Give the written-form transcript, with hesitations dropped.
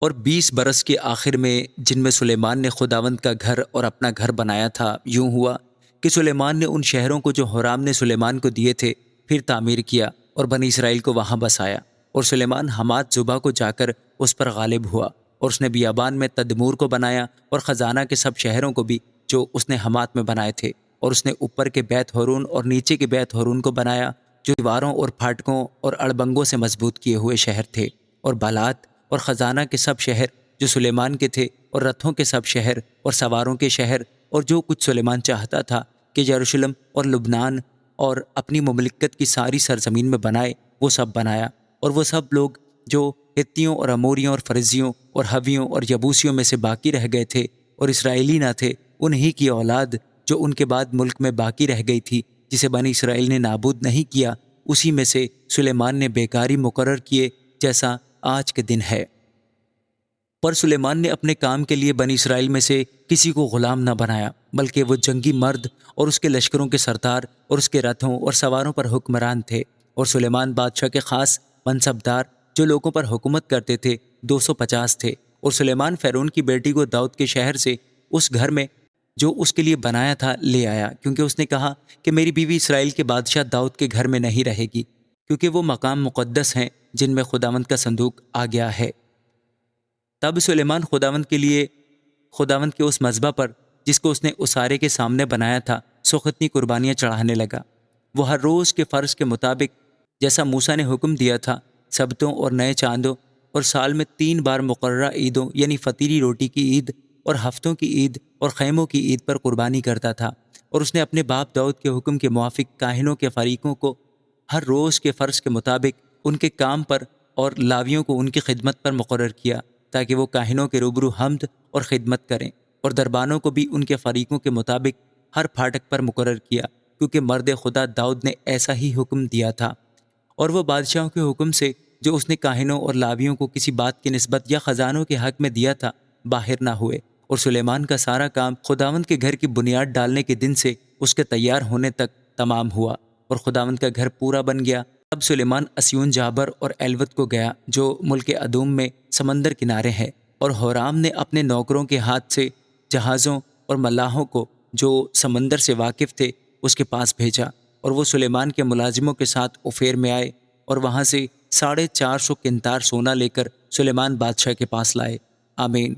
اور 20 برس کے آخر میں جن میں سلیمان نے خداوند کا گھر اور اپنا گھر بنایا تھا، یوں ہوا کہ سلیمان نے ان شہروں کو جو حرام نے سلیمان کو دیے تھے پھر تعمیر کیا اور بنی اسرائیل کو وہاں بسایا۔ اور سلیمان حمات زبا کو جا کر اس پر غالب ہوا، اور اس نے بیابان میں تدمور کو بنایا اور خزانہ کے سب شہروں کو بھی جو اس نے حمات میں بنائے تھے۔ اور اس نے اوپر کے بیت ہورون اور نیچے کے بیت ہورون کو بنایا جو دیواروں اور پھاٹکوں اور اڑبنگوں سے مضبوط کیے ہوئے شہر تھے۔ اور بالات اور خزانہ کے سب شہر جو سلیمان کے تھے، اور رتھوں کے سب شہر اور سواروں کے شہر، اور جو کچھ سلیمان چاہتا تھا کہ یروشلم اور لبنان اور اپنی مملکت کی ساری سرزمین میں بنائے، وہ سب بنایا۔ اور وہ سب لوگ جو ہتیوں اور اموریوں اور فرزیوں اور حویوں اور یبوسیوں میں سے باقی رہ گئے تھے اور اسرائیلی نہ تھے، انہی کی اولاد جو ان کے بعد ملک میں باقی رہ گئی تھی، جسے بنی اسرائیل نے نابود نہیں کیا، اسی میں سے سلیمان نے بیکاری مقرر کیے جیسا آج کے دن ہے۔ پر سلیمان نے اپنے کام کے لیے بنی اسرائیل میں سے کسی کو غلام نہ بنایا، بلکہ وہ جنگی مرد اور اس کے لشکروں کے سردار اور اس کے رتھوں اور سواروں پر حکمران تھے۔ اور سلیمان بادشاہ کے خاص منصبدار جو لوگوں پر حکومت کرتے تھے 250 تھے۔ اور سلیمان فرعون کی بیٹی کو داؤد کے شہر سے اس گھر میں جو اس کے لیے بنایا تھا لے آیا، کیونکہ اس نے کہا کہ میری بیوی اسرائیل کے بادشاہ داؤد کے گھر میں نہیں رہے گی، کیونکہ وہ مقام مقدس ہیں جن میں خداوند کا صندوق آ گیا ہے۔ تب سلیمان خداوند کے اس مذبح پر جس کو اس نے اسارے کے سامنے بنایا تھا سوختنی قربانیاں چڑھانے لگا۔ وہ ہر روز کے فرض کے مطابق جیسا موسیٰ نے حکم دیا تھا، سبتوں اور نئے چاندوں اور سال میں 3 بار مقررہ عیدوں یعنی فطیری روٹی کی عید اور ہفتوں کی عید اور خیموں کی عید پر قربانی کرتا تھا۔ اور اس نے اپنے باپ داؤد کے حکم کے موافق کاہنوں کے فریقوں کو ہر روز کے فرض کے مطابق ان کے کام پر اور لاویوں کو ان کی خدمت پر مقرر کیا، تاکہ وہ کاہنوں کے روبرو حمد اور خدمت کریں، اور دربانوں کو بھی ان کے فریقوں کے مطابق ہر پھاٹک پر مقرر کیا، کیونکہ مرد خدا داؤد نے ایسا ہی حکم دیا تھا۔ اور وہ بادشاہوں کے حکم سے جو اس نے کاہنوں اور لاویوں کو کسی بات کی نسبت یا خزانوں کے حق میں دیا تھا باہر نہ ہوئے۔ اور سلیمان کا سارا کام خداوند کے گھر کی بنیاد ڈالنے کے دن سے اس کے تیار ہونے تک تمام ہوا، اور خداوند کا گھر پورا بن گیا۔ اب سلیمان اسیون جابر اور ایلوت کو گیا جو ملک ادوم میں سمندر کنارے ہے، اور حورام نے اپنے نوکروں کے ہاتھ سے جہازوں اور ملاحوں کو جو سمندر سے واقف تھے اس کے پاس بھیجا، اور وہ سلیمان کے ملازموں کے ساتھ اوفیر میں آئے اور وہاں سے 450 قنطار سونا لے کر سلیمان بادشاہ کے پاس لائے۔ آمین۔